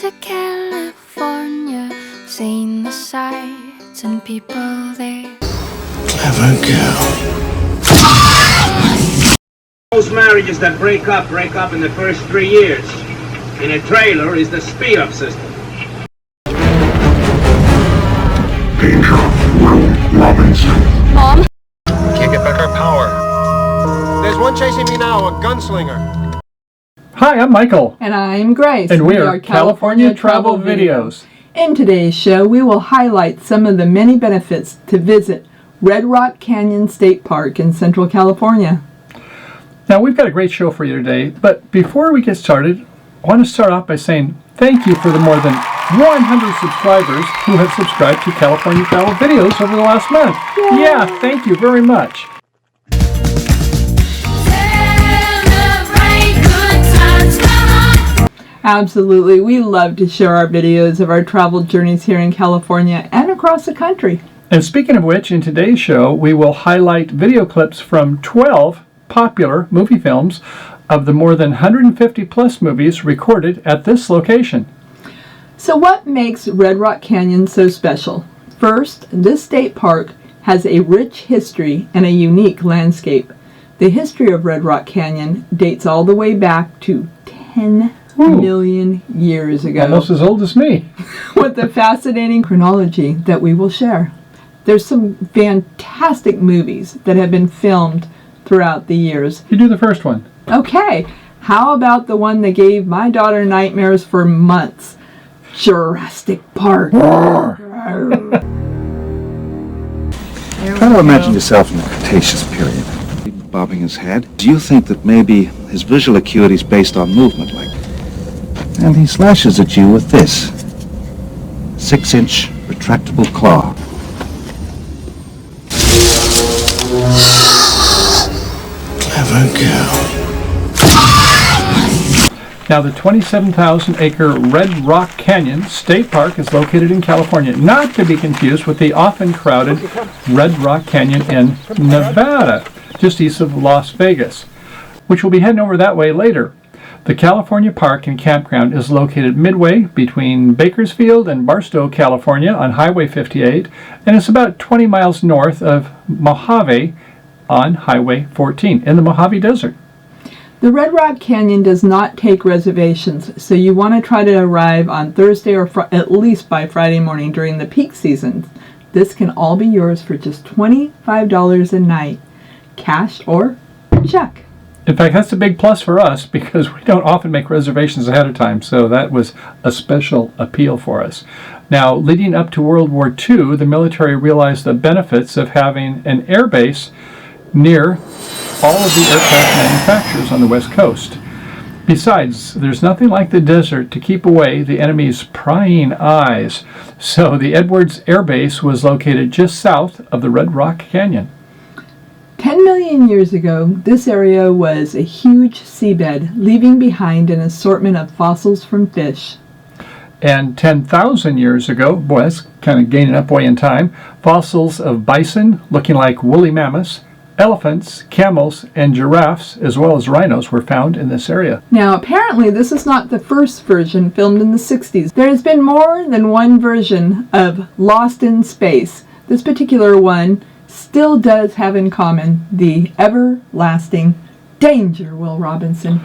to California, seeing the sights and people there. Clever girl. Most marriages that break up in the first 3 years. In a trailer is the speed-up system. Danger, Will Robinson. Mom? Can't get back our power. There's one chasing me now, a gunslinger. Hi, I'm Michael. And I'm Grace. And we are California Travel Videos. In today's show, we will highlight some of the many benefits to visit Red Rock Canyon State Park in Central California. Now, we've got a great show for you today, but before we get started, I want to start off by saying thank you for the more than 100 subscribers who have subscribed to California Travel Videos over the last month. Yay. Yeah, thank you very much. Absolutely. We love to share our videos of our travel journeys here in California and across the country. And speaking of which, in today's show, we will highlight video clips from 12 popular movie films of the more than 150 plus movies recorded at this location. So what makes Red Rock Canyon so special? First, this state park has a rich history and a unique landscape. The history of Red Rock Canyon dates all the way back to 10 million years ago. Almost as old as me. With a fascinating chronology that we will share. There's some fantastic movies that have been filmed throughout the years. You do the first one. Okay, how about the one that gave my daughter nightmares for months? Jurassic Park. Try to imagine yourself in the Cretaceous period. Bobbing his head. Do you think that maybe his visual acuity is based on movement, like... And he slashes at you with this 6-inch retractable claw. Clever girl. Now, the 27,000-acre Red Rock Canyon State Park is located in California, not to be confused with the often crowded Red Rock Canyon in Nevada, just east of Las Vegas, which we'll be heading over that way later. The California Park and Campground is located midway between Bakersfield and Barstow, California on Highway 58, and it's about 20 miles north of Mohave on Highway 14 in the Mojave Desert. The Red Rock Canyon does not take reservations, so you want to try to arrive on Thursday or at least by Friday morning during the peak season. This can all be yours for just $25 a night, cash or check. In fact, that's a big plus for us because we don't often make reservations ahead of time, so that was a special appeal for us. Now, leading up to World War II, the military realized the benefits of having an air base near all of the aircraft manufacturers on the West Coast. Besides, there's nothing like the desert to keep away the enemy's prying eyes, so the Edwards Air Base was located just south of the Red Rock Canyon. 10 million years ago, this area was a huge seabed, leaving behind an assortment of fossils from fish. And 10,000 years ago, boy, that's kind of gaining up way in time, fossils of bison looking like woolly mammoths, elephants, camels, and giraffes, as well as rhinos, were found in this area. Now, apparently, this is not the first version filmed in the 60s. There has been more than one version of Lost in Space. This particular one still does have in common the everlasting danger, Will Robinson.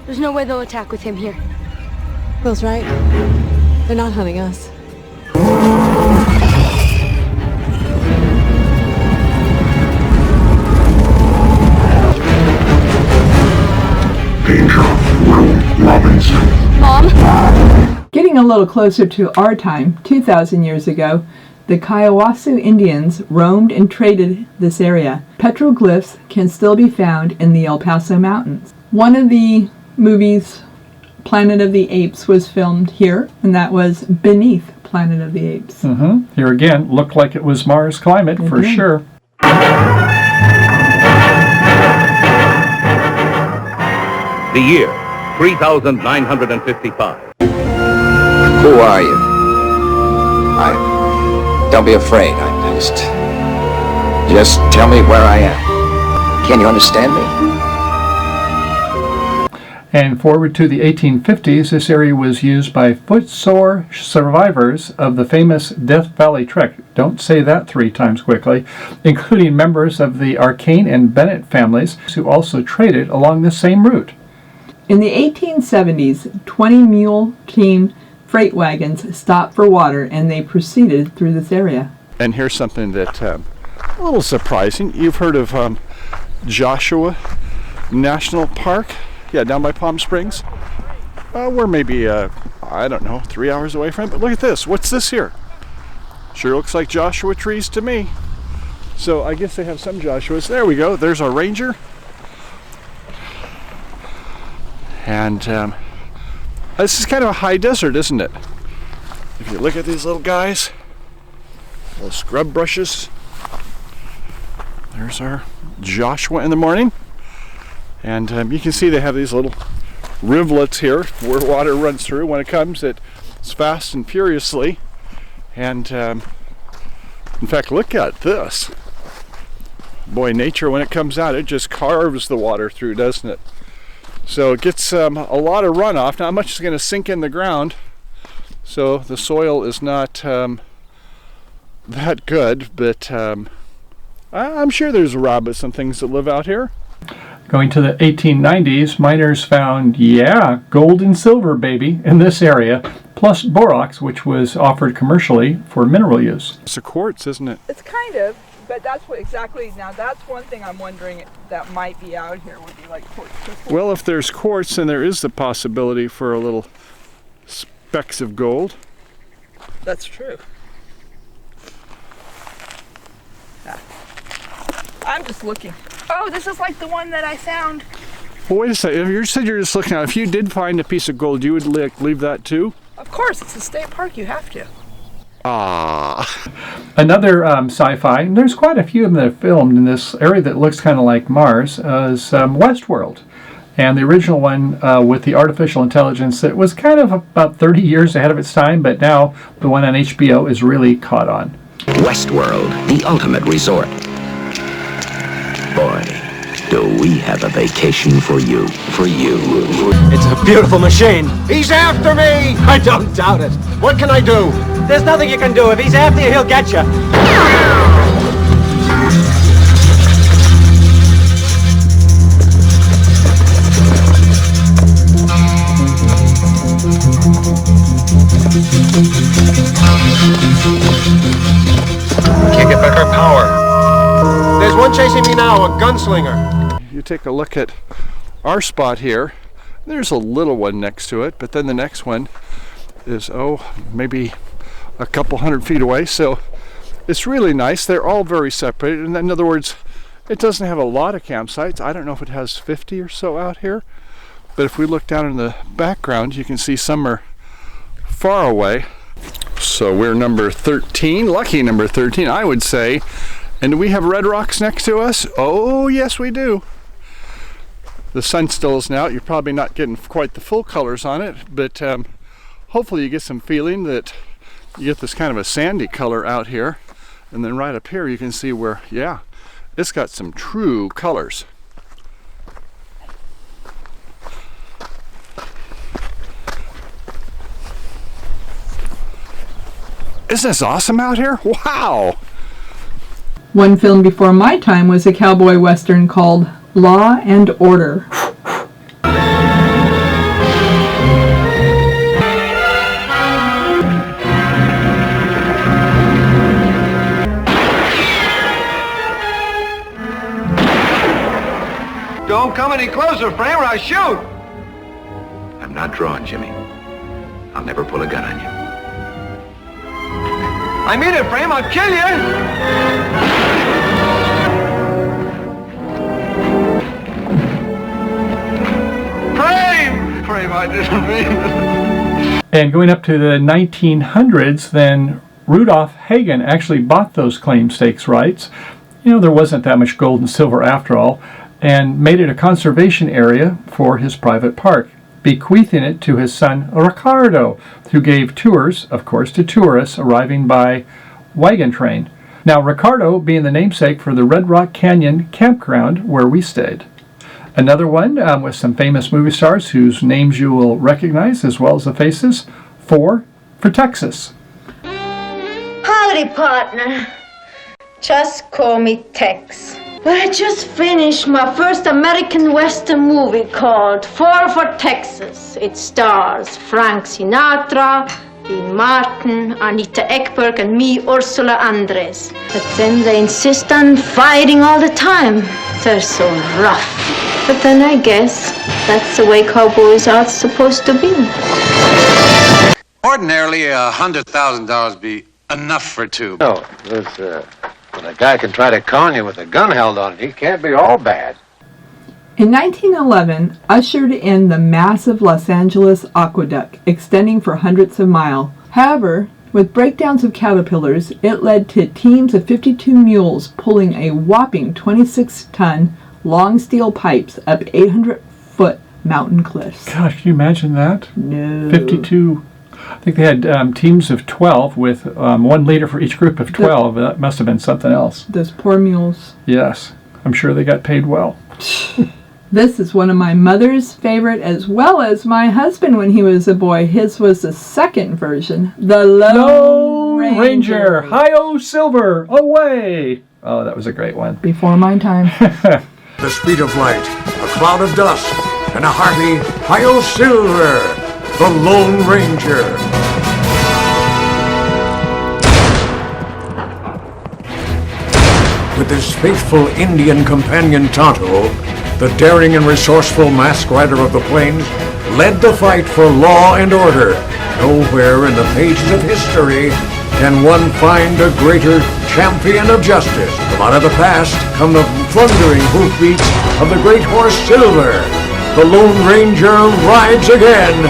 There's no way they'll attack with him here. Will's right. They're not hunting us. Danger, Will Robinson. Mom? Getting a little closer to our time, 2,000 years ago, the Kiowasu Indians roamed and traded this area. Petroglyphs can still be found in the El Paso Mountains. One of the movies, Planet of the Apes, was filmed here, and that was beneath Planet of the Apes. Here again, looked like it was Mars climate for sure. The year, 3,955. Who are you? Don't be afraid. I'm just Just tell me where I am. Can you understand me? And forward to the 1850s, this area was used by footsore survivors of the famous Death Valley Trek. Don't say that 3 times quickly, including members of the Arcane and Bennett families who also traded along the same route. In the 1870s, 20 mule team freight wagons stopped for water and they proceeded through this area. And here's something that a little surprising. You've heard of Joshua National Park? Yeah, down by Palm Springs. We're maybe, I don't know, 3 hours away from it. But look at this. What's this here? Sure looks like Joshua trees to me. So I guess they have some Joshuas. There we go. There's our ranger. And this is kind of a high desert, isn't it? If you look at these little guys, little scrub brushes. There's our Joshua in the morning. And you can see they have these little rivulets here where water runs through. When it comes, it's fast and furiously. And in fact, look at this. Boy, nature, when it comes out, it just carves the water through, doesn't it? So it gets a lot of runoff. Not much is going to sink in the ground. So the soil is not that good, but I'm sure there's rabbits and things that live out here. Going to the 1890s, miners found, gold and silver, baby, in this area, plus borax, which was offered commercially for mineral use. It's a quartz, isn't it? It's kind of, but that's what exactly, now that's one thing I'm wondering that might be out here, would be like quartz crystal. Well, if there's quartz, then there is the possibility for a little specks of gold. That's true. Yeah. I'm just looking. Oh, this is like the one that I found. Well, wait a second. If you said you're just looking at it, if you did find a piece of gold, you would leave that too? Of course, it's a state park. You have to. Another sci-fi, and there's quite a few of them that are filmed in this area that looks kind of like Mars, is Westworld. And the original one with the artificial intelligence that was kind of about 30 years ahead of its time, but now the one on HBO is really caught on. Westworld, the ultimate resort. Boy, do we have a vacation for you. It's a beautiful machine. He's after me! I don't doubt it. What can I do? There's nothing you can do. If he's after you, he'll get you. Can't get back our power. There's one chasing me now, a gunslinger. You take a look at our spot here. There's a little one next to it, but then the next one is, maybe a couple 100 feet away. So it's really nice. They're all very separated. And in other words, it doesn't have a lot of campsites. I don't know if it has 50 or so out here. But if we look down in the background, you can see some are far away. So we're number 13, lucky number 13, I would say. And do we have red rocks next to us? Oh, yes, we do. The sun still isn't out. You're probably not getting quite the full colors on it, but hopefully you get some feeling that you get this kind of a sandy color out here. And then right up here you can see where, it's got some true colors. Isn't this awesome out here? Wow! One film before my time was a cowboy western called Law and Order. Don't come any closer, Frame, or I shoot! I'm not drawn, Jimmy. I'll never pull a gun on you. I mean it, Frame, I'll kill you! Frame, I didn't mean it. And going up to the 1900s, then Rudolph Hagen actually bought those claim stakes rights. There wasn't that much gold and silver after all, and made it a conservation area for his private park, bequeathing it to his son Ricardo, who gave tours, of course, to tourists arriving by wagon train. Now, Ricardo being the namesake for the Red Rock Canyon Campground where we stayed. Another one with some famous movie stars whose names you will recognize as well as the faces. 4 for Texas. Howdy, partner. Just call me Tex. But I just finished my first American Western movie called 4 for Texas. It stars Frank Sinatra, Dean Martin, Anita Ekberg, and me, Ursula Andress. But then they insist on fighting all the time. They're so rough. But then I guess that's the way cowboys are supposed to be. Ordinarily, $100,000 be enough for 2. No, when a guy can try to con you with a gun held on it, he can't be all bad. In 1911, ushered in the massive Los Angeles aqueduct, extending for hundreds of miles. However, with breakdowns of caterpillars, it led to teams of 52 mules pulling a whopping 26-ton long steel pipes up 800-foot mountain cliffs. Gosh, can you imagine that? No. 52. I think they had teams of 12 with 1 leader for each group of 12. That must have been something else. Those poor mules. Yes, I'm sure they got paid well. This is one of my mother's favorite, as well as my husband when he was a boy. His was the second version, the Lone Ranger. Hi-oh, Silver, away! Oh, that was a great one. Before my time. The speed of light, a cloud of dust, and a hearty Hi-oh, Silver, the Lone Ranger. With his faithful Indian companion Tonto, the daring and resourceful masked rider of the plains led the fight for law and order. Nowhere in the pages of history can one find a greater champion of justice. From out of the past come the thundering hoofbeats of the great horse Silver. The Lone Ranger rides again.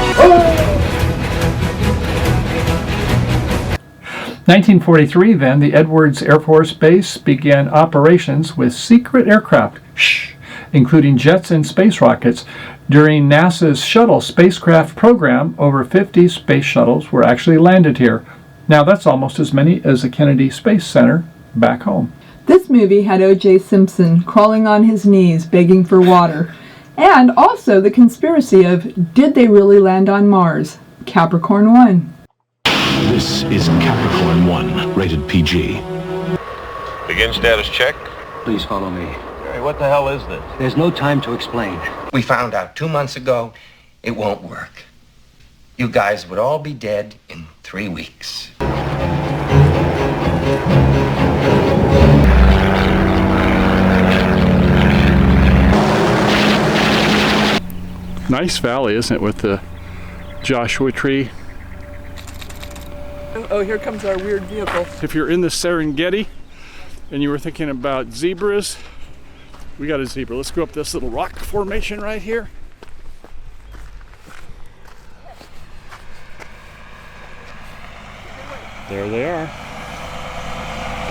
1943, then, the Edwards Air Force Base began operations with secret aircraft, including jets and space rockets. During NASA's shuttle spacecraft program, over 50 space shuttles were actually landed here. Now that's almost as many as the Kennedy Space Center back home. This movie had O.J. Simpson crawling on his knees begging for water. And also the conspiracy of, did they really land on Mars? Capricorn One. This is Capricorn One, rated PG. Begin status check. Please follow me. Hey, what the hell is this? There's no time to explain. We found out 2 months ago it won't work. You guys would all be dead in 3 weeks. Nice valley, isn't it, with the Joshua tree? Oh, here comes our weird vehicle. If you're in the Serengeti and you were thinking about zebras, we got a zebra. Let's go up this little rock formation right here. There they are.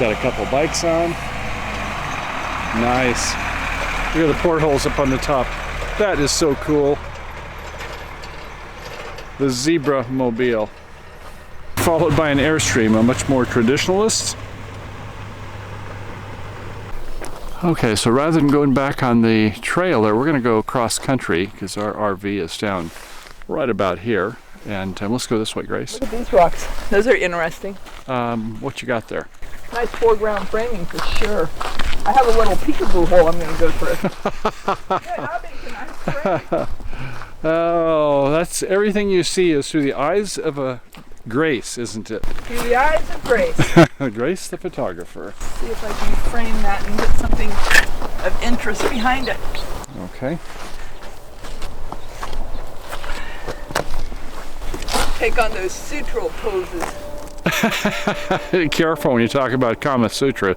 Got a couple bikes on. Nice. Look at the portholes up on the top. That is so cool. The zebra mobile. Followed by an Airstream, a much more traditionalist. Okay, so rather than going back on the trail there, we're going to go cross country because our RV is down right about here. And let's go this way, Grace. Look at these rocks. Those are interesting. What you got there? Nice foreground framing for sure. I have a little peekaboo hole I'm going to go through. How big can I frame? Oh, that's everything you see is through the eyes of a Grace, isn't it? Through the eyes of Grace. Grace the photographer. See if I can frame that and get something of interest behind it. Okay. Take on those sutral poses. Be careful when you talk about Kama Sutra.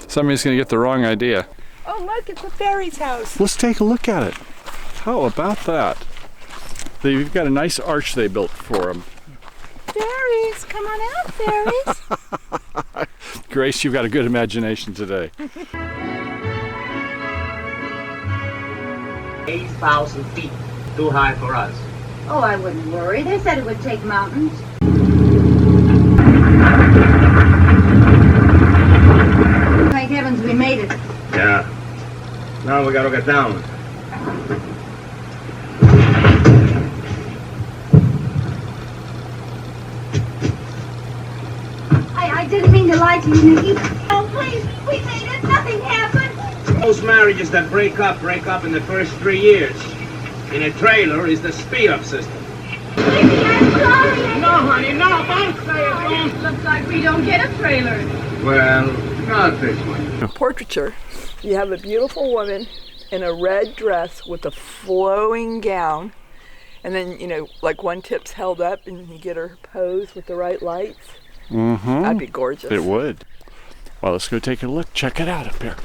Somebody's going to get the wrong idea. Oh, look, it's a fairy's house. Let's take a look at it. How about that? They've got a nice arch they built for them. Fairies, come on out, fairies. Grace, you've got a good imagination today. 8,000 feet, too high for us. Oh, I wouldn't worry. They said it would take mountains. Get down. I didn't mean to lie to you, Nicky. Oh, please, we made it. Nothing happened. Most marriages that break up in the first 3 years. In a trailer is the speed-up system. Nicky, I'm sorry. No, honey, no, don't say it. Looks like we don't get a trailer. Well, not this one. Portraiture. You have a beautiful woman in a red dress with a flowing gown. And then, you know, like one tip's held up and you get her pose with the right lights. Mm-hmm. That'd be gorgeous. It would. Well, let's go take a look. Check it out up here.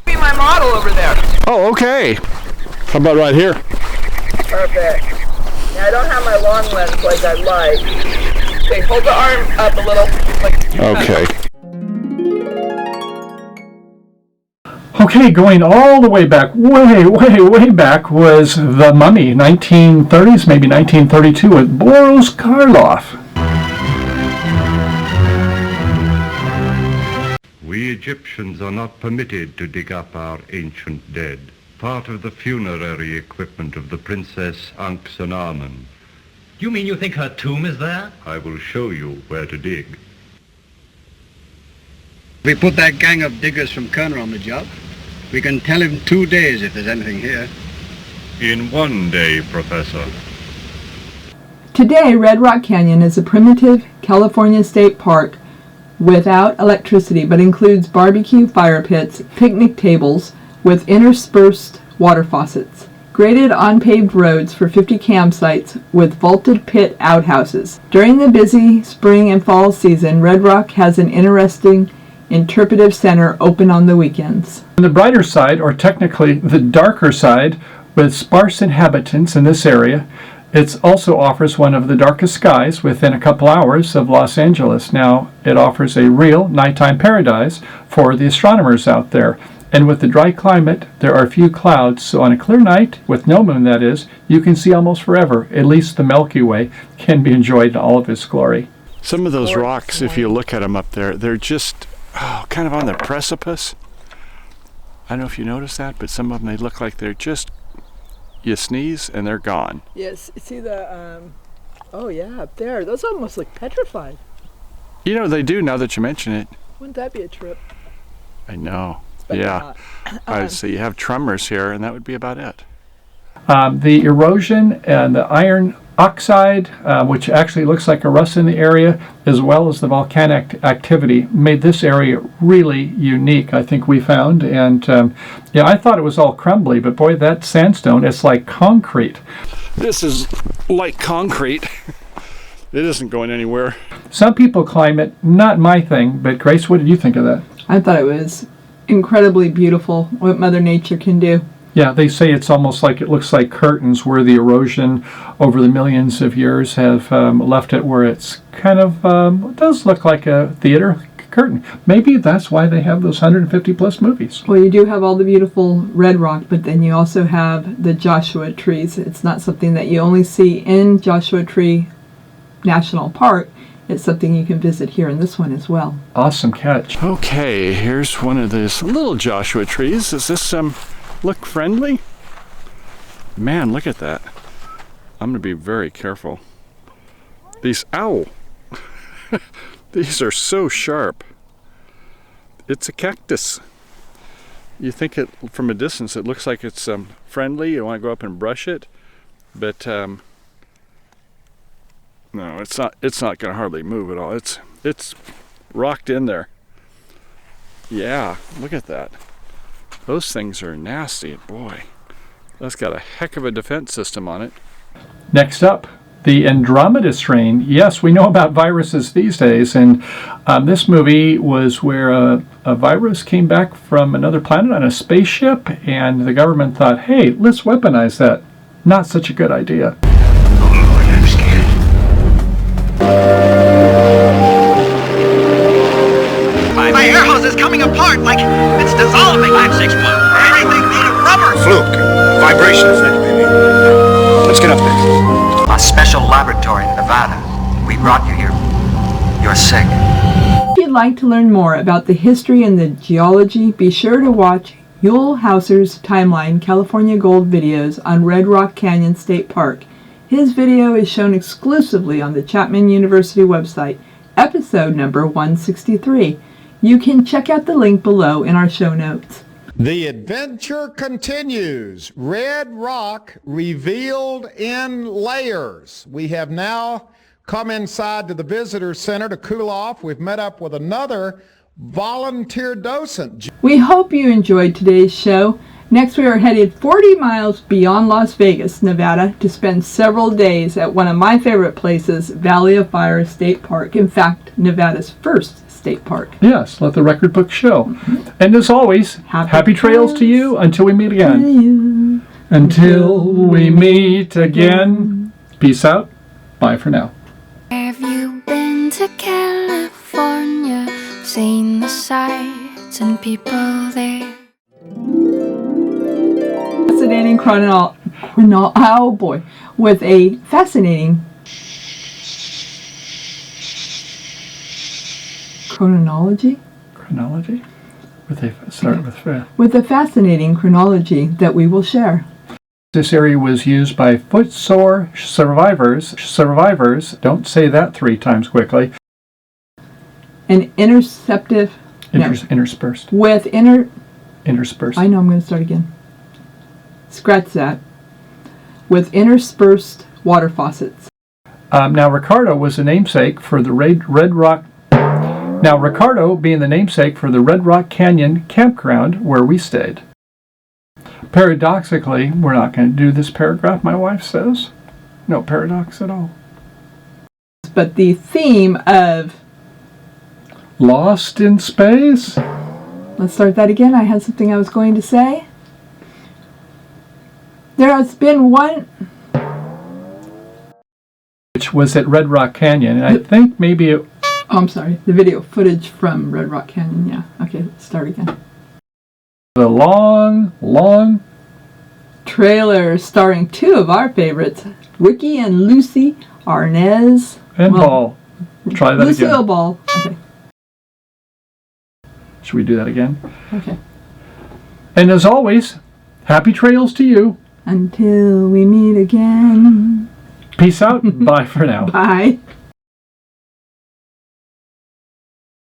Be my model over there. Oh, okay. How about right here? Perfect. Now, I don't have my long lens like I'd like. Okay, hold the arm up a little. Okay. Okay, going all the way back, way back was The Mummy, 1930s, maybe 1932, with Boris Karloff. We Egyptians are not permitted to dig up our ancient dead, part of the funerary equipment of the Princess Ankhsenamen. You mean you think her tomb is there? I will show you where to dig. We put that gang of diggers from Kerner on the job. We can tell him 2 days if there's anything here. In 1 day, Professor. Today, Red Rock Canyon is a primitive California state park without electricity, but includes barbecue fire pits, picnic tables with interspersed water faucets, graded on-paved roads for 50 campsites with vaulted pit outhouses. During the busy spring and fall season, Red Rock has an interesting Interpretive Center open on the weekends. On the brighter side, or technically the darker side, with sparse inhabitants in this area, it also offers one of the darkest skies within a couple hours of Los Angeles. Now, it offers a real nighttime paradise for the astronomers out there. And with the dry climate, there are few clouds, so on a clear night, with no moon that is, you can see almost forever. At least the Milky Way can be enjoyed in all of its glory. Some of those rocks, if you look at them up there, they're just kind of on the precipice. I don't know if you noticed that, but some of them, they look like they're just, you sneeze and they're gone. Yes, see the, oh yeah, up there. Those almost look petrified. You know, they do now that you mention it. Wouldn't that be a trip? I know. But yeah. So you have tremors here, and that would be about it. The erosion and the iron oxide, which actually looks like a rust in the area, as well as the volcanic activity, made this area really unique, I think we found. And yeah, I thought it was all crumbly, but boy, that sandstone, it's like concrete. This is like concrete. It isn't going anywhere. Some people climb it, not my thing, but Grace, what did you think of that? I thought it was incredibly beautiful, what Mother Nature can do. Yeah, they say it's almost like it looks like curtains where the erosion over the millions of years have left it where it's kind of, it does look like a theater curtain. Maybe that's why they have those 150 plus movies. Well, you do have all the beautiful red rock, but then you also have the Joshua trees. It's not something that you only see in Joshua Tree National Park. It's something you can visit here in this one as well. Awesome catch. Okay, here's one of these little Joshua trees. Is this look friendly? Man, look at that. I'm gonna be very careful. These, ow! These are so sharp. It's a cactus. You think it from a distance, it looks like it's friendly. You want to go up and brush it, but no, it's not. It's not going to hardly move at all. It's rocked in there. Yeah, look at that. Those things are nasty. Boy, that's got a heck of a defense system on it. Next up, the Andromeda Strain. Yes, we know about viruses these days, and this movie was where a virus came back from another planet on a spaceship, and the government thought, hey, let's weaponize that. Not such a good idea. My air hose is coming apart like it's dissolving. 561. Everything made of rubber. Fluke. Vibration effect, maybe. Let's get up there. A special laboratory in Nevada. We brought you here. You're sick. like to learn more about the history and the geology, be sure to watch Huell Howser's Timeline California Gold videos on Red Rock Canyon State Park. His video is shown exclusively on the Chapman University website, episode number 163. You can check out the link below in our show notes. The adventure continues. Red rock revealed in layers. We have now come inside to the visitor center to cool off. We've met up with another volunteer docent. We hope you enjoyed today's show. Next, we are headed 40 miles beyond Las Vegas, Nevada, to spend several days at one of my favorite places, Valley of Fire State Park. In fact, Nevada's first state park. Yes, let the record book show. And as always, happy trails to you until we meet again. Until we meet again. Peace out. Bye for now. Have you been to California, seen the sights and people there? Fascinating with a fascinating chronology. Chronology? With a fascinating chronology that we will share. This area was used by footsore survivors, don't say that 3 times quickly, and interspersed. Interspersed. I know, I'm going to start again. Scratch that. With interspersed water faucets. Now Ricardo was the namesake for the Red Rock. Now Ricardo being the namesake for the Red Rock Canyon campground where we stayed. Paradoxically, we're not going to do this paragraph, my wife says. No paradox at all. But the theme of Lost in Space? Let's start that again. I had something I was going to say. There has been one, which was at Red Rock Canyon, and I think maybe it... Oh, I'm sorry. The video footage from Red Rock Canyon, yeah. Okay, let's start again. The long trailer starring 2 of our favorites, Ricky and Lucy Arnaz. And Ball. Try that Lucille again. Ball. Okay. Should we do that again? Okay. And as always, happy trails to you. Until we meet again. Peace out. Bye for now. Bye.